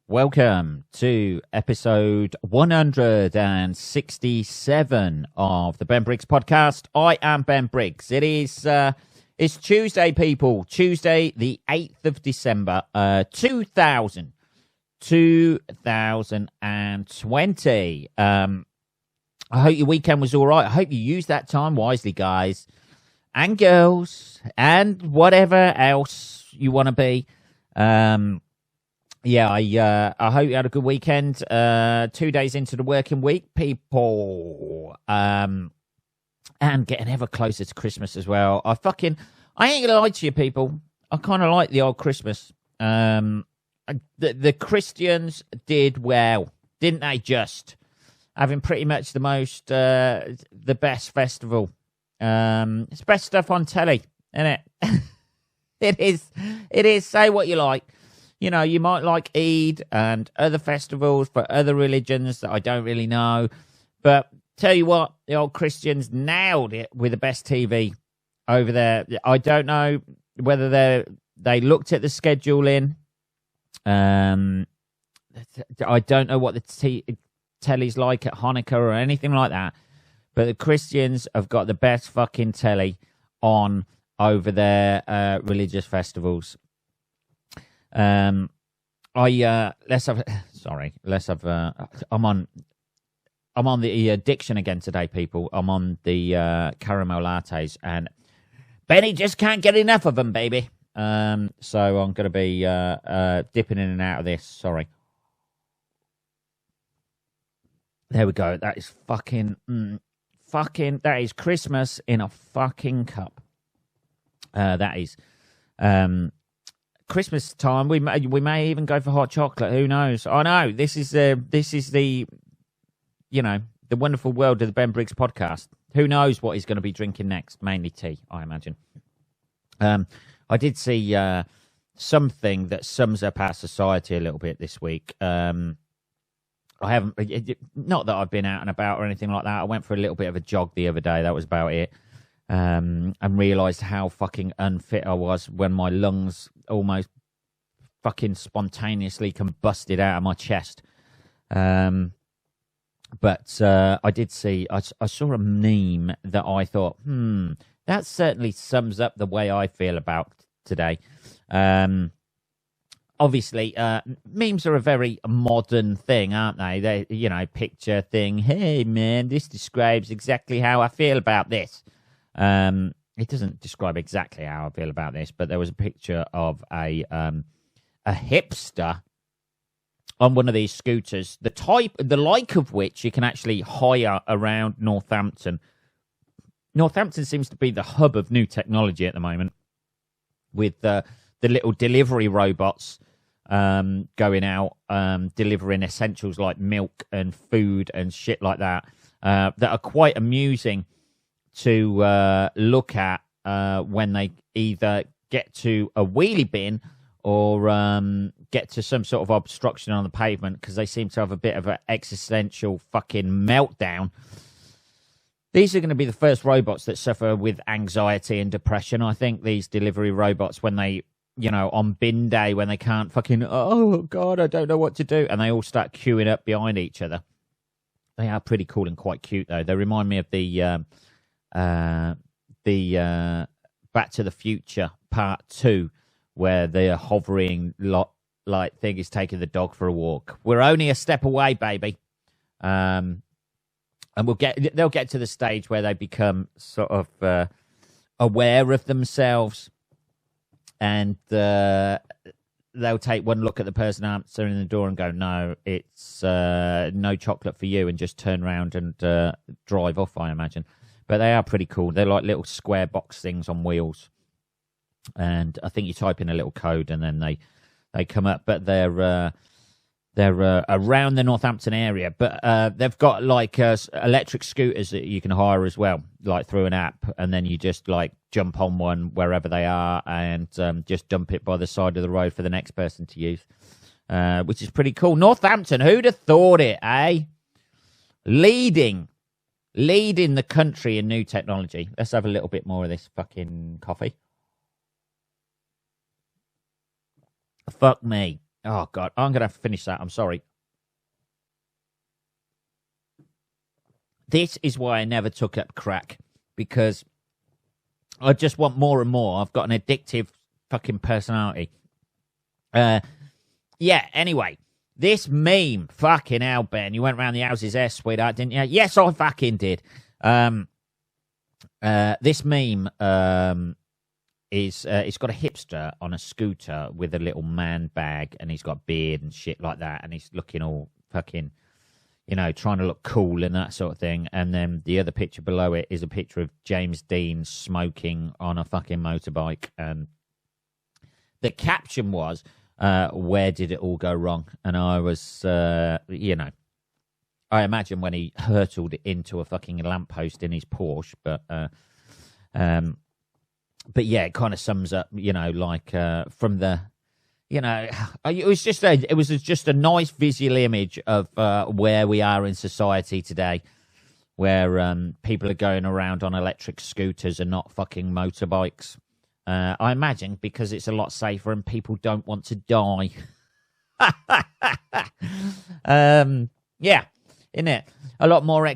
Welcome to episode 167 of the Ben Briggs podcast. I am Ben Briggs. It's Tuesday, people. Tuesday, the 8th of December, 2020. I hope your weekend was all right. I hope you used that time wisely, guys and girls and whatever else you want to be. I hope you had a good weekend. 2 days into the working week, people. And getting ever closer to Christmas as well. I ain't gonna lie to you, people. I kind of like the old Christmas. The Christians did well, didn't they? Just having pretty much the best festival. It's best stuff on telly, isn't it? It is. Say what you like. You know, you might like Eid and other festivals for other religions that I don't really know. But tell you what, the old Christians nailed it with the best TV over there. I don't know whether they looked at the scheduling. I don't know what the telly's like at Hanukkah or anything like that. But the Christians have got the best fucking telly on over their religious festivals. I'm on the addiction again today, people. I'm on the caramel lattes, and Benny just can't get enough of them, baby. So I'm going to be dipping in and out of this. Sorry. There we go. That is that is Christmas in a fucking cup. That is, Christmas time. We may even go for hot chocolate. Who knows? I know this is the the wonderful world of the Ben Briggs podcast. Who knows what he's going to be drinking next? Mainly tea, I imagine. I did see something that sums up our society a little bit this week. I haven't, not that I've been out and about or anything like that. I went for a little bit of a jog the other day. That was about it. And realised how fucking unfit I was when my lungs almost fucking spontaneously combusted out of my chest. But I did see, I saw a meme that I thought, that certainly sums up the way I feel about today. Obviously, memes are a very modern thing, aren't they? They, picture thing. Hey, man, this describes exactly how I feel about this. It doesn't describe exactly how I feel about this, but there was a picture of a hipster on one of these scooters, the like of which you can actually hire around Northampton. Northampton seems to be the hub of new technology at the moment, with the little delivery robots going out, delivering essentials like milk and food and shit like that, that are quite amusing to look at when they either get to a wheelie bin or get to some sort of obstruction on the pavement, because they seem to have a bit of an existential fucking meltdown. These are going to be the first robots that suffer with anxiety and depression. I think these delivery robots, when they, on bin day, when they can't fucking, oh God, I don't know what to do, and they all start queuing up behind each other. They are pretty cool and quite cute, though. They remind me of the Back to the Future Part 2, where the hovering like thing is taking the dog for a walk. We're only a step away, baby. And they'll get to the stage where they become sort of aware of themselves, and they'll take one look at the person answering the door and go, no, it's no chocolate for you, and just turn around and drive off, I imagine. But they are pretty cool. They're like little square box things on wheels. And I think you type in a little code and then they come up. But they're around the Northampton area. But they've got like electric scooters that you can hire as well, like through an app. And then you just like jump on one wherever they are and just dump it by the side of the road for the next person to use, which is pretty cool. Northampton, who'd have thought it, eh? Leading the country in new technology. Let's have a little bit more of this fucking coffee. Fuck me. Oh, God. I'm going to have to finish that. I'm sorry. This is why I never took up crack, because I just want more and more. I've got an addictive fucking personality. Yeah, anyway. This meme, fucking hell, Ben. You went round the houses there, sweetheart, didn't you? Yes, I fucking did. This meme is it's got a hipster on a scooter with a little man bag, and he's got beard and shit like that, and he's looking all fucking, you know, trying to look cool and that sort of thing. And then the other picture below it is a picture of James Dean smoking on a fucking motorbike, and the caption was, where did it all go wrong? And I was, you know, I imagine when he hurtled into a fucking lamppost in his Porsche, but yeah, it kind of sums up, you know, like from the, you know, it was just a nice visual image of where we are in society today, where people are going around on electric scooters and not fucking motorbikes. I imagine because it's a lot safer and people don't want to die. Yeah, isn't it? A lot more,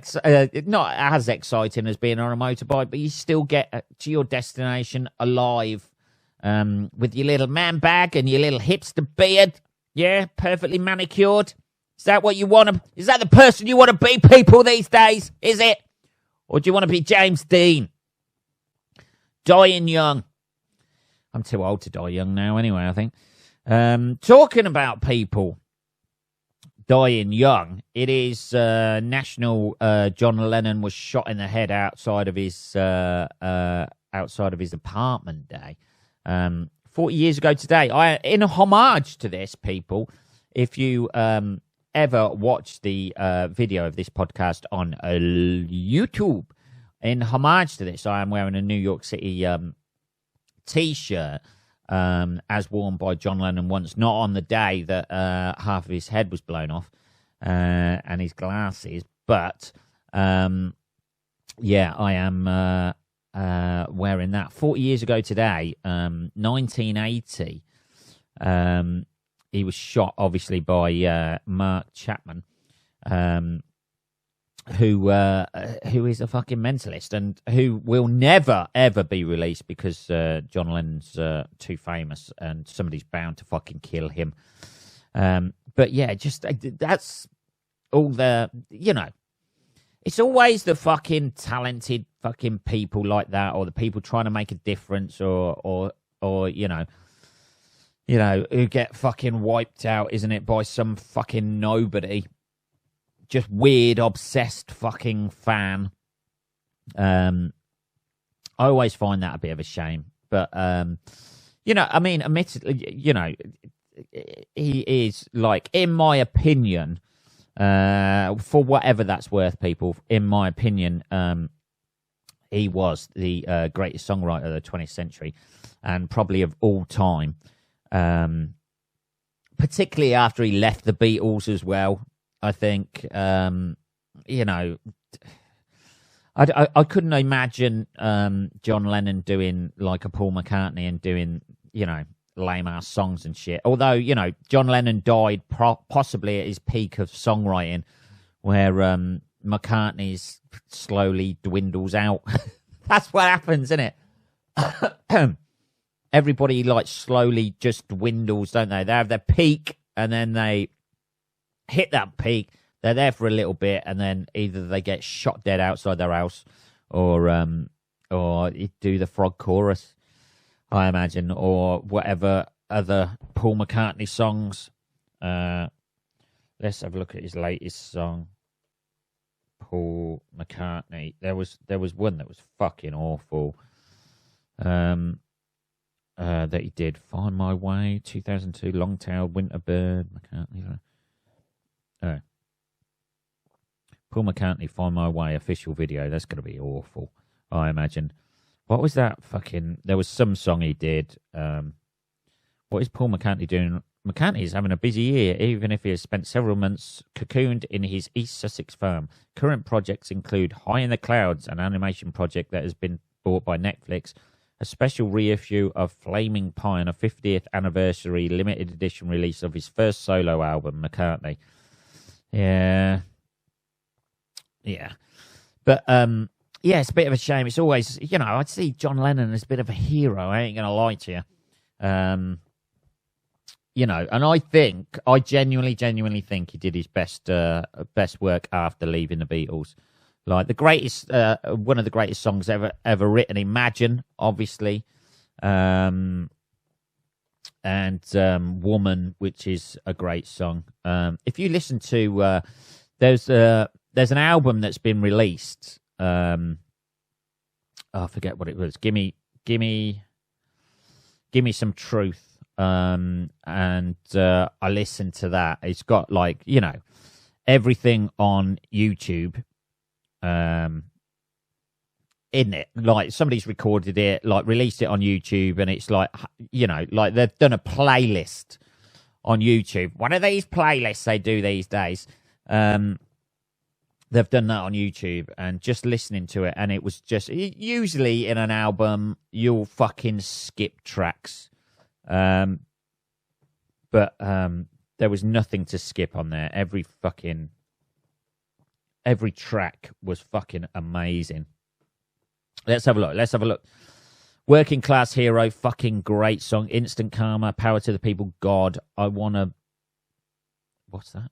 not as exciting as being on a motorbike, but you still get to your destination alive with your little man bag and your little hipster beard. Yeah, perfectly manicured. Is that what you want to? Is that the person you want to be, people, these days? Is it? Or do you want to be James Dean? Dying young. I'm too old to die young now anyway, I think. Talking about people dying young, it is National John Lennon was shot in the head outside of his apartment day. 40 years ago today. In homage to this, people, if you ever watch the video of this podcast on YouTube, in homage to this, I am wearing a New York City T-shirt as worn by John Lennon once, not on the day that half of his head was blown off and his glasses, but yeah, I am wearing that. 40 years ago today, 1980, he was shot, obviously, by Mark Chapman, who is a fucking mentalist and who will never, ever be released because John Lennon's too famous and somebody's bound to fucking kill him. But yeah, just that's all the, you know, it's always the fucking talented fucking people like that, or the people trying to make a difference, or you know, who get fucking wiped out, isn't it, by some fucking nobody. Just weird, obsessed fucking fan. I always find that a bit of a shame. But, you know, I mean, admittedly, you know, he is, like, in my opinion, for whatever that's worth, people, in my opinion, he was the greatest songwriter of the 20th century and probably of all time. Particularly after he left the Beatles as well. I think, you know, I couldn't imagine John Lennon doing like a Paul McCartney and doing, you know, lame-ass songs and shit. Although, you know, John Lennon died possibly at his peak of songwriting, where McCartney's slowly dwindles out. That's what happens, isn't it? Everybody, like, slowly just dwindles, don't they? They have their peak, and then they hit that peak, they're there for a little bit, and then either they get shot dead outside their house, or do the frog chorus, I imagine, or whatever other Paul McCartney songs. Let's have a look at his latest song. Paul McCartney. There was one that was fucking awful. That he did. Find My Way, 2002, Long-Tailed Winterbird, McCartney. Paul McCartney, Find My Way, official video. That's going to be awful, I imagine. What was that fucking... There was some song he did. What is Paul McCartney doing? McCartney is having a busy year, even if he has spent several months cocooned in his East Sussex farm. Current projects include High in the Clouds, an animation project that has been bought by Netflix, a special reissue of Flaming Pie on a 50th anniversary limited edition release of his first solo album, McCartney. Yeah. But, yeah, it's a bit of a shame. It's always, I'd see John Lennon as a bit of a hero. I ain't going to lie to you. And I genuinely think he did his best work after leaving the Beatles. Like the greatest, one of the greatest songs ever written, Imagine, obviously, and Woman, which is a great song. If you listen to, there's an album that's been released. I forget what it was. Gimme Some Truth. And I listened to that. It's got everything on YouTube. In it, like somebody's recorded it, released it on YouTube, and it's they've done a playlist on YouTube. One of these playlists they do these days. They've done that on YouTube, and just listening to it, and it was just usually in an album you'll fucking skip tracks, but there was nothing to skip on there. Every track was fucking amazing. Let's have a look. Working Class Hero, fucking great song. Instant Karma, Power to the People, God. What's that?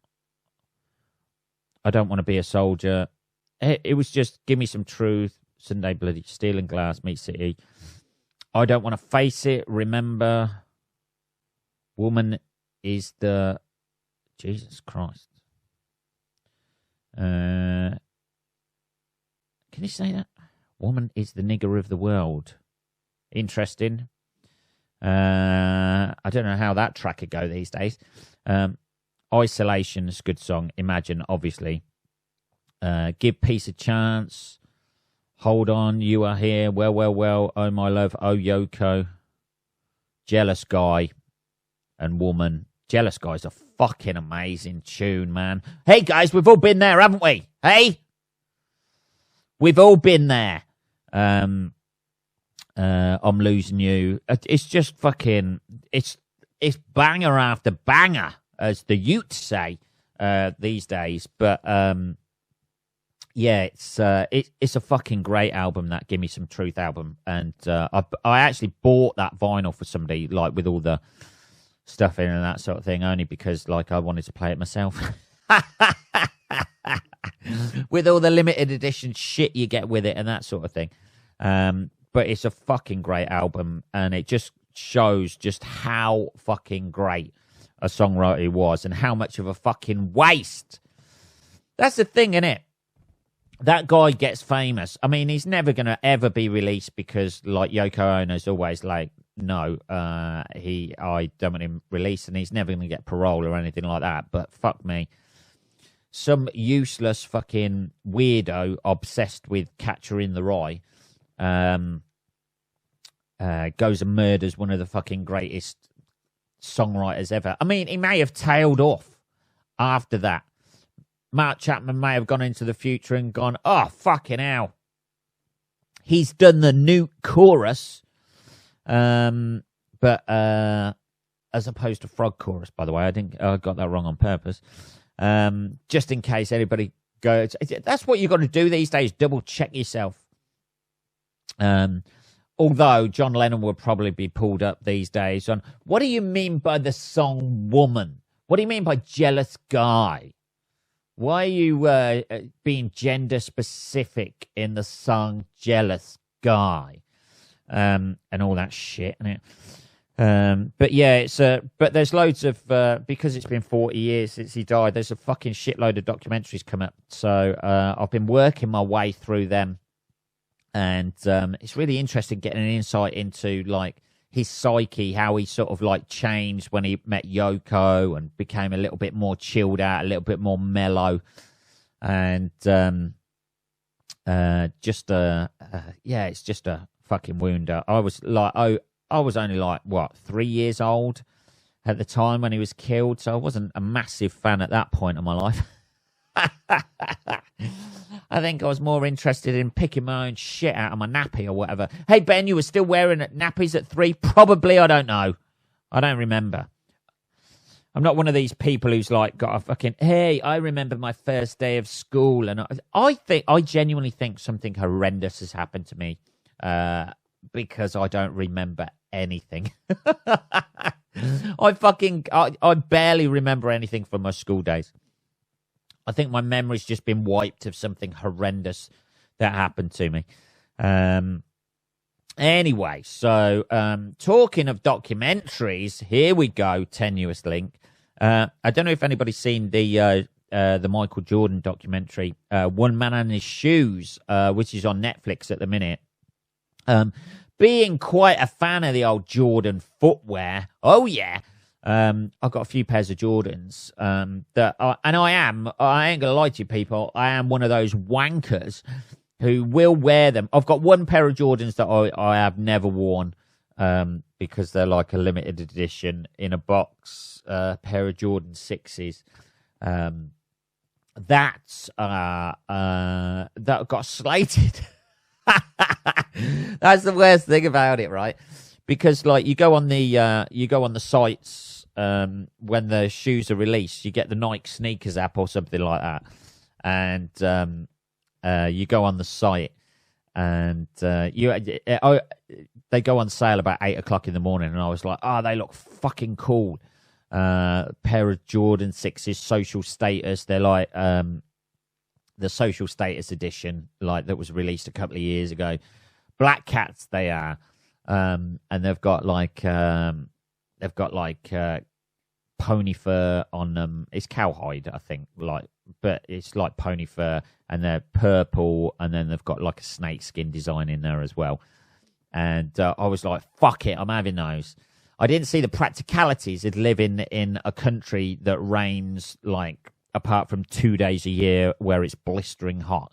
I Don't Want to Be a Soldier. It was just Give Me Some Truth, Sunday Bloody, Steel and Glass, Meat City. I Don't Want to Face It, Remember. Woman is the... Jesus Christ. Can you say that? Woman is the nigger of the world. Interesting. I don't know how that track could go these days. Isolation is a good song. Imagine, obviously. Give Peace a Chance. Hold On, You Are Here. Well. Oh, My Love. Oh, Yoko. Jealous Guy. And Woman. Jealous Guy's a fucking amazing tune, man. Hey, guys, we've all been there, haven't we? Hey? We've all been there. I'm Losing You. It's just fucking... It's banger after banger, as the Utes say these days. But, yeah, it's a fucking great album, that Give Me Some Truth album. And I actually bought that vinyl for somebody, with all the stuff in and that sort of thing, only because I wanted to play it myself. With all the limited edition shit you get with it and that sort of thing. But it's a fucking great album, and it just shows just how fucking great a songwriter he was and how much of a fucking waste. That's the thing, innit? That guy gets famous. I mean, he's never going to ever be released because Yoko Ono's always no, I don't want him released, and he's never going to get parole or anything like that. But fuck me. Some useless fucking weirdo obsessed with Catcher in the Rye goes and murders one of the fucking greatest songwriters ever. I mean, he may have tailed off after that. Mark Chapman may have gone into the future and gone, oh, fucking hell. He's done the Newt chorus. But as opposed to Frog chorus, by the way. I got that wrong on purpose. Just in case anybody goes, that's what you got to do these days, double check yourself. Although John Lennon would probably be pulled up these days on, what do you mean by the song Woman? What do you mean by Jealous Guy? Why are you being gender specific in the song Jealous Guy? And all that shit, innit? But yeah, but there's loads of because it's been 40 years since he died. There's a fucking shitload of documentaries come up. So I've been working my way through them, and it's really interesting getting an insight into his psyche, how he sort of changed when he met Yoko and became a little bit more chilled out, a little bit more mellow, and it's just a fucking wounder. I was only 3 years old at the time when he was killed, so I wasn't a massive fan at that point of my life. I think I was more interested in picking my own shit out of my nappy or whatever. Hey, Ben, you were still wearing nappies at 3? Probably, I don't know. I don't remember. I'm not one of these people who's like got a fucking, hey, I remember my first day of school. And I genuinely think something horrendous has happened to me because I don't remember anything. I barely remember anything from my school days. I think my memory's just been wiped of something horrendous that happened to me. Anyway, so talking of documentaries, here we go, tenuous link. I don't know if anybody's seen the Michael Jordan documentary, One Man and His Shoes, which is on Netflix at the minute. Being quite a fan of the old Jordan footwear. Oh, yeah. I've got a few pairs of Jordans and I ain't going to lie to you people, I am one of those wankers who will wear them. I've got one pair of Jordans that I have never worn because they're like a limited edition in a box, pair of Jordan 6s. That got slated. That's the worst thing about it, right? Because like you go on the sites when the shoes are released, you get the Nike sneakers app or something like that, and you go on the site, and they go on sale about 8 o'clock in the morning, and I was like, oh, they look fucking cool. Pair of Jordan 6s, social status. They're like the social status edition, like that was released a couple of years ago. Black cats they are. And they've got like pony fur on them. It's cowhide, I think, but it's like pony fur, and they're purple, and then they've got like a snake skin design in there as well. And I was like, fuck it, I'm having those. I didn't see the practicalities of living in a country that rains like apart from 2 days a year where it's blistering hot.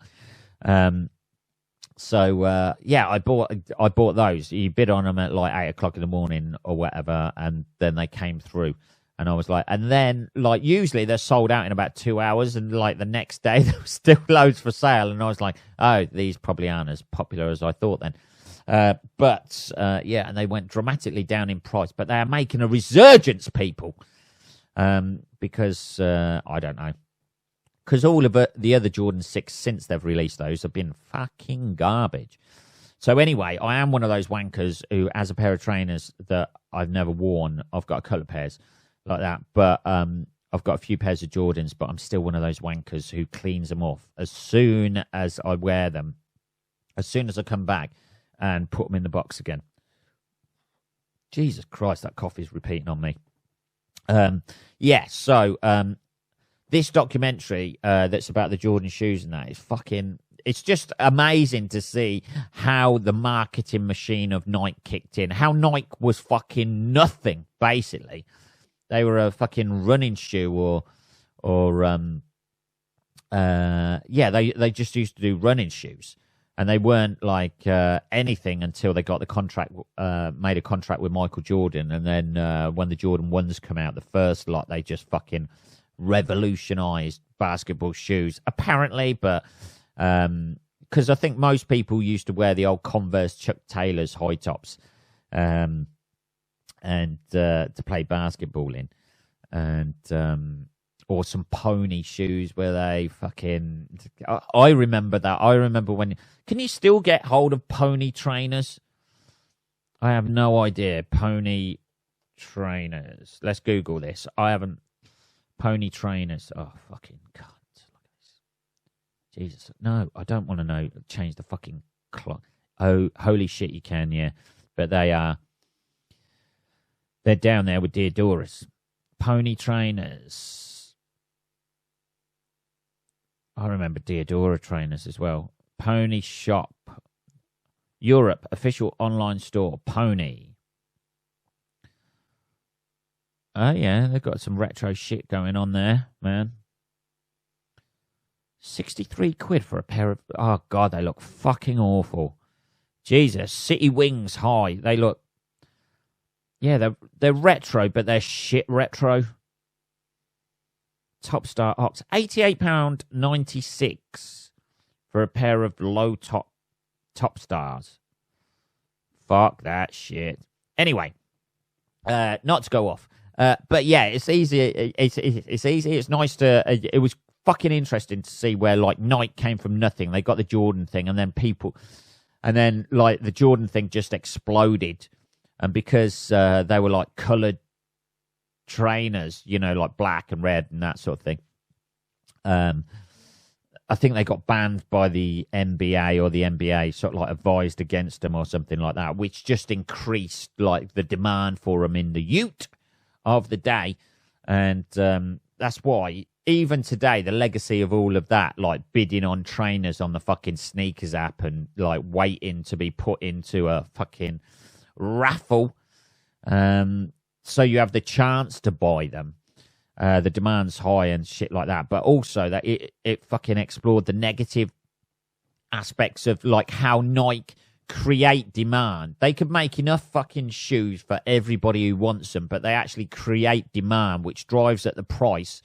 So yeah, I bought those. You bid on them at like 8 o'clock in the morning or whatever, and then they came through. And I was like, and then like usually they're sold out in about 2 hours, and like the next day there was still loads for sale. And I was like, oh, these probably aren't as popular as I thought then. But yeah, and they went dramatically down in price, but they are making a resurgence, people, because I don't know. Because all of the other Jordan 6 since they've released those have been fucking garbage. So anyway, I am one of those wankers who has a pair of trainers that I've never worn. I've got a couple of pairs like that. But I've got a few pairs of Jordans, but I'm still one of those wankers who cleans them off as soon as I wear them, as soon as I come back and put them in the box again. Jesus Christ, that coffee's repeating on me. Yeah, so... this documentary that's about the Jordan shoes and that is fucking... It's just amazing to see how the marketing machine of Nike kicked in. How Nike was fucking nothing, basically. They were a fucking running shoe yeah, they just used to do running shoes. And they weren't like anything until they got the contract, made a contract with Michael Jordan. And then when the Jordan 1s come out, the first lot, they just fucking... revolutionized basketball shoes, apparently, but because I think most people used to wear the old Converse Chuck Taylor's high tops and to play basketball in, and or some pony shoes where they fucking... I remember that. I remember when... Can you still get hold of pony trainers? I have no idea. Pony trainers. Let's Google this. I haven't... Pony trainers. Oh, fucking God. Look at this. Jesus. No, I don't want to know. Change the fucking clock. Oh, holy shit, you can, yeah. But they're down there with Deodoras. Pony trainers. I remember Deodora trainers as well. Pony shop. Europe, official online store. Pony. Oh, yeah, they've got some retro shit going on there, man. 63 quid for a pair of... Oh, God, they look fucking awful. Jesus, City Wings high. They look... Yeah, they're retro, but they're shit retro. Top Star Ox. £88.96 for a pair of low top stars. Fuck that shit. Anyway, not to go off. But yeah, it's easy. It's easy. It's nice to. It was fucking interesting to see where like Nike came from nothing. They got the Jordan thing, and then like the Jordan thing just exploded, and because they were like coloured trainers, you know, like black and red and that sort of thing. I think they got banned by the NBA, or the NBA sort of like advised against them or something like that, which just increased like the demand for them in the ute of the day. And that's why even today, the legacy of all of that, like bidding on trainers on the fucking sneakers app and like waiting to be put into a fucking raffle, so you have the chance to buy them. The demand's high and shit like that, but also that it fucking explored the negative aspects of like how Nike create demand. They could make enough fucking shoes for everybody who wants them, but they actually create demand, which drives at the price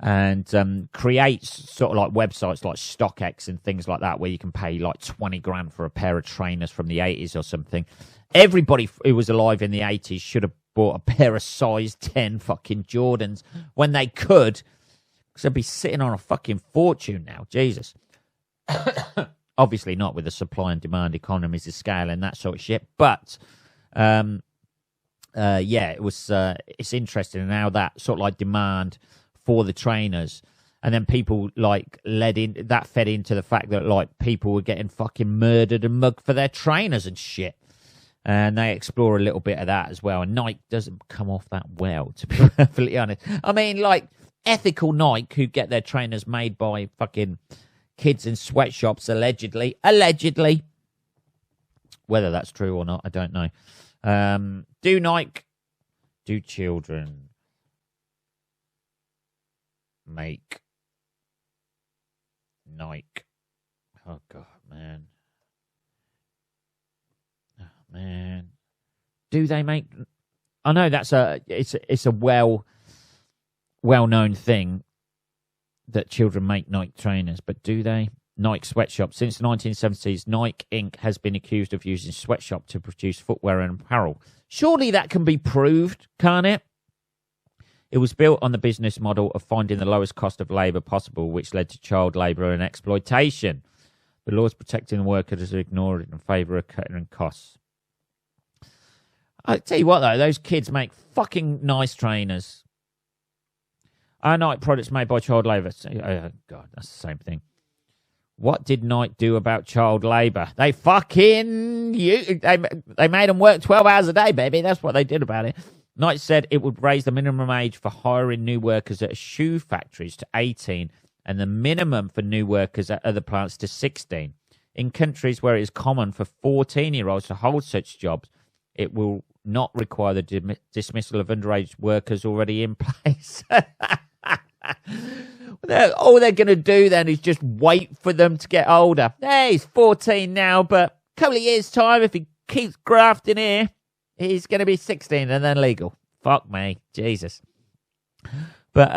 and creates sort of like websites like StockX and things like that, where you can pay like 20 grand for a pair of trainers from the 80s or something. Everybody who was alive in the 80s should have bought a pair of size 10 fucking Jordans when they could, because they'd be sitting on a fucking fortune now. Jesus. Obviously not with the supply and demand economies of scale and that sort of shit, but yeah, it was it's interesting and how that sort of like demand for the trainers, and then people like fed into the fact that like people were getting fucking murdered and mugged for their trainers and shit. And they explore a little bit of that as well. And Nike doesn't come off that well, to be perfectly honest. I mean, like, ethical Nike who get their trainers made by fucking kids in sweatshops, allegedly. Whether that's true or not, I don't know. Do children make Nike? Oh, God, man. Man, do they make? I know that's it's a well-known thing that children make Nike trainers, but do they? Nike sweatshop. Since the 1970s, Nike Inc. has been accused of using sweatshop to produce footwear and apparel. Surely that can be proved, can't it? It was built on the business model of finding the lowest cost of labour possible, which led to child labour and exploitation. The laws protecting the workers are ignored in favour of cutting costs. I tell you what, though, those kids make fucking nice trainers. Our Nike products made by child labour. Oh, God, that's the same thing. What did Nike do about child labour? They fucking... They made them work 12 hours a day, baby. That's what they did about it. Nike said it would raise the minimum age for hiring new workers at shoe factories to 18 and the minimum for new workers at other plants to 16. In countries where it is common for 14-year-olds to hold such jobs, it will not require the dismissal of underage workers already in place. All they're going to do then is just wait for them to get older. Hey, he's 14 now, but a couple of years' time, if he keeps grafting here, he's going to be 16 and then legal. Fuck me. Jesus. But,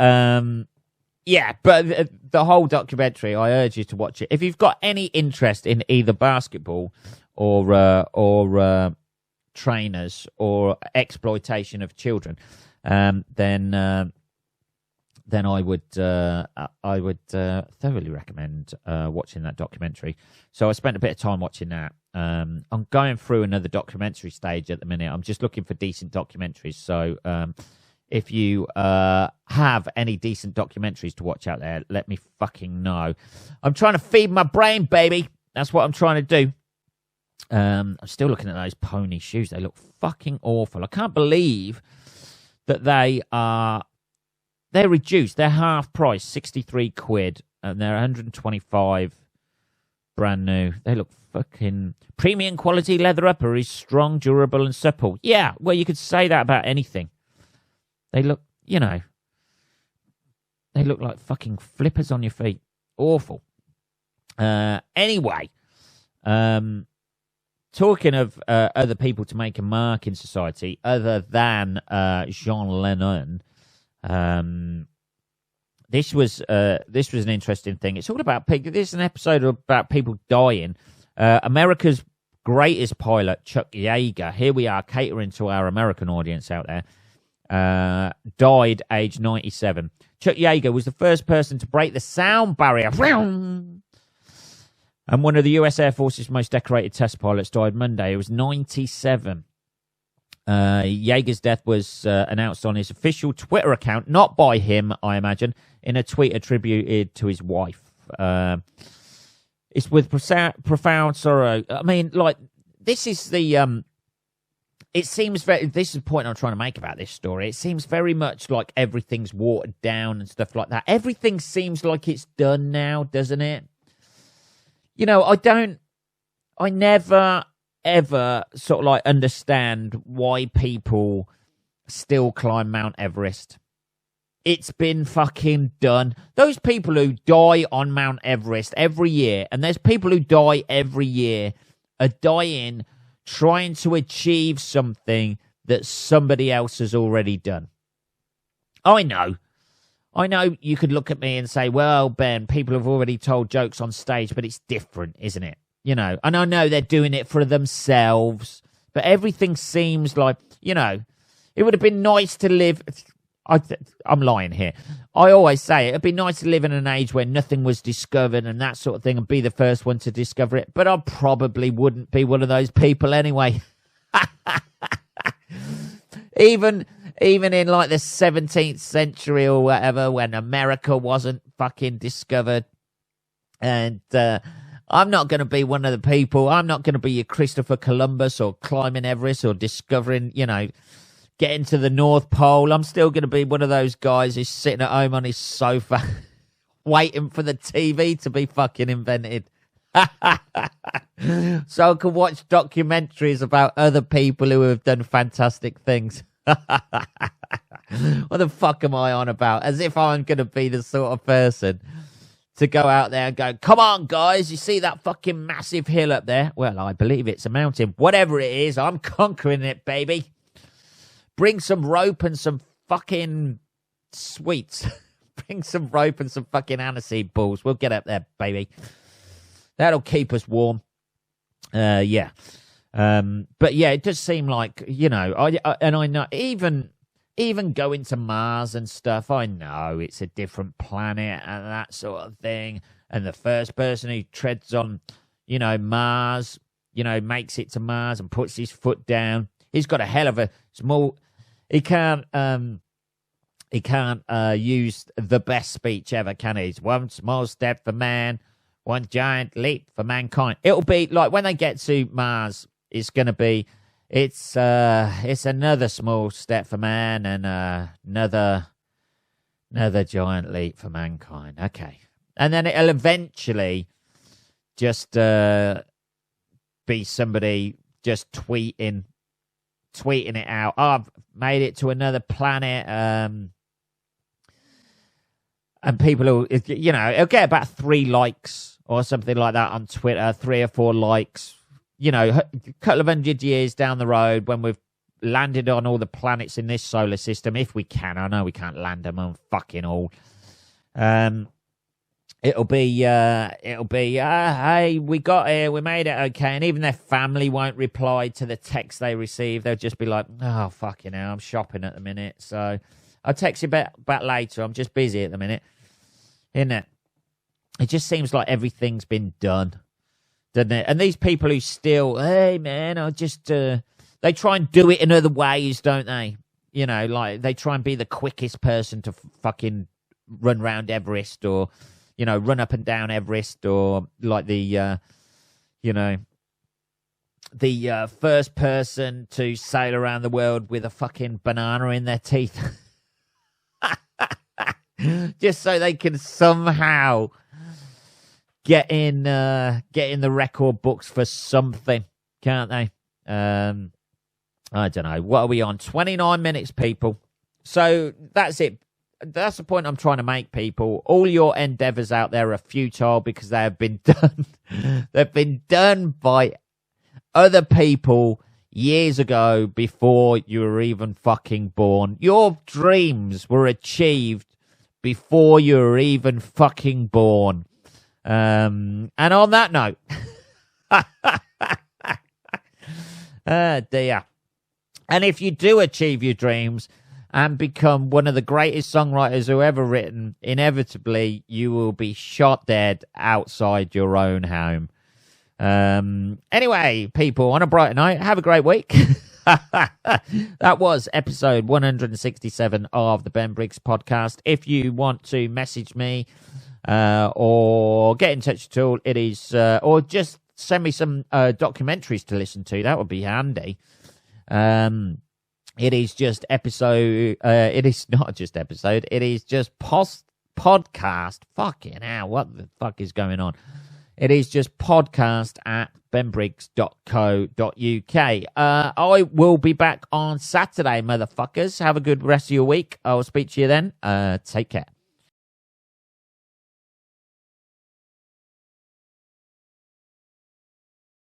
yeah, but the whole documentary, I urge you to watch it. If you've got any interest in either basketball or trainers or exploitation of children, then I would thoroughly recommend watching that documentary. So I spent a bit of time watching that. I'm going through another documentary stage at the minute. I'm just looking for decent documentaries. So if you have any decent documentaries to watch out there, let me fucking know. I'm trying to feed my brain, baby. That's what I'm trying to do. I'm still looking at those pony shoes. They look fucking awful. I can't believe that they're reduced. They're half price, 63 quid, and they're 125 brand new. They look fucking premium quality. Leather upper is strong, durable, and supple. Yeah, well, you could say that about anything. They look, they look like fucking flippers on your feet. Awful. Anyway, talking of other people to make a mark in society, other than Jean Lennon, This was an interesting thing. It's all about people. This is an episode about people dying. America's greatest pilot, Chuck Yeager. Here we are, catering to our American audience out there. Died aged 97. Chuck Yeager was the first person to break the sound barrier. And one of the U.S. Air Force's most decorated test pilots died Monday. He was 97. Yeager's death was announced on his official Twitter account, not by him, I imagine, in a tweet attributed to his wife. It's with profound sorrow. I mean, like, this is the... it seems very... This is the point I'm trying to make about this story. It seems very much like everything's watered down and stuff like that. Everything seems like it's done now, doesn't it? You know, I never, ever sort of like understand why people still climb Mount Everest. It's been fucking done. Those people who die on Mount Everest every year, and there's people who die every year, are dying trying to achieve something that somebody else has already done. I know you could look at me and say, well, Ben, people have already told jokes on stage, but it's different, isn't it? You know, and I know they're doing it for themselves, but everything seems like, you know, it would have been nice to live... I'm lying here. I always say it'd be nice to live in an age where nothing was discovered and that sort of thing and be the first one to discover it, but I probably wouldn't be one of those people anyway. Even in like the 17th century or whatever, when America wasn't fucking discovered. And I'm not going to be one of the people. I'm not going to be your Christopher Columbus or climbing Everest or discovering, you know, getting to the North Pole. I'm still going to be one of those guys who's sitting at home on his sofa waiting for the TV to be fucking invented. So I can watch documentaries about other people who have done fantastic things. What the fuck am I on about? As if I'm going to be the sort of person to go out there and go, come on, guys, you see that fucking massive hill up there? Well, I believe it's a mountain. Whatever it is, I'm conquering it, baby. Bring some rope and some fucking sweets. Bring some rope and some fucking aniseed balls. We'll get up there, baby. That'll keep us warm. Yeah. But yeah, it does seem like, you know, I know even going to Mars and stuff, I know it's a different planet and that sort of thing. And the first person who treads on, you know, Mars, you know, makes it to Mars and puts his foot down. He's got a hell of a small... He can't use the best speech ever, can he? It's one small step for man, one giant leap for mankind. It'll be like when they get to Mars, it's going to be, it's another small step for man and another giant leap for mankind. Okay. And then it'll eventually just be somebody just tweeting it out. Oh, I've made it to another planet. And people will, you know, it'll get about 3 likes or something like that on Twitter, 3 or 4 likes. You know, a couple of 100 years down the road when we've landed on all the planets in this solar system, if we can. I know we can't land them on fucking all. It'll be, hey, we got here, we made it okay. And even their family won't reply to the text they receive. They'll just be like, oh, fucking hell, I'm shopping at the minute. So I'll text you back later. I'm just busy at the minute. Isn't it? It just seems like everything's been done, doesn't it? And these people who still, hey, man, I just, they try and do it in other ways, don't they? You know, like they try and be the quickest person to fucking run round Everest or... you know, run up and down Everest, or like the, you know, the first person to sail around the world with a fucking banana in their teeth. Just so they can somehow get in the record books for something, can't they? I don't know. What are we on? 29 minutes, people. So that's it. That's the point I'm trying to make, people. All your endeavors out there are futile because they have been done. They've been done by other people years ago before you were even fucking born. Your dreams were achieved before you were even fucking born. And on that note, dear. And if you do achieve your dreams and become one of the greatest songwriters who ever written, inevitably you will be shot dead outside your own home. Anyway, people, on a brighter note, have a great week. That was episode 167 of the Ben Briggs podcast. If you want to message me or get in touch at all, it is, or just send me some documentaries to listen to. That would be handy. It is just episode. It is not just episode. It is just podcast. Fucking hell, what the fuck is going on? It is just podcast at benbriggs.co.uk. I will be back on Saturday, motherfuckers. Have a good rest of your week. I will speak to you then. Take care.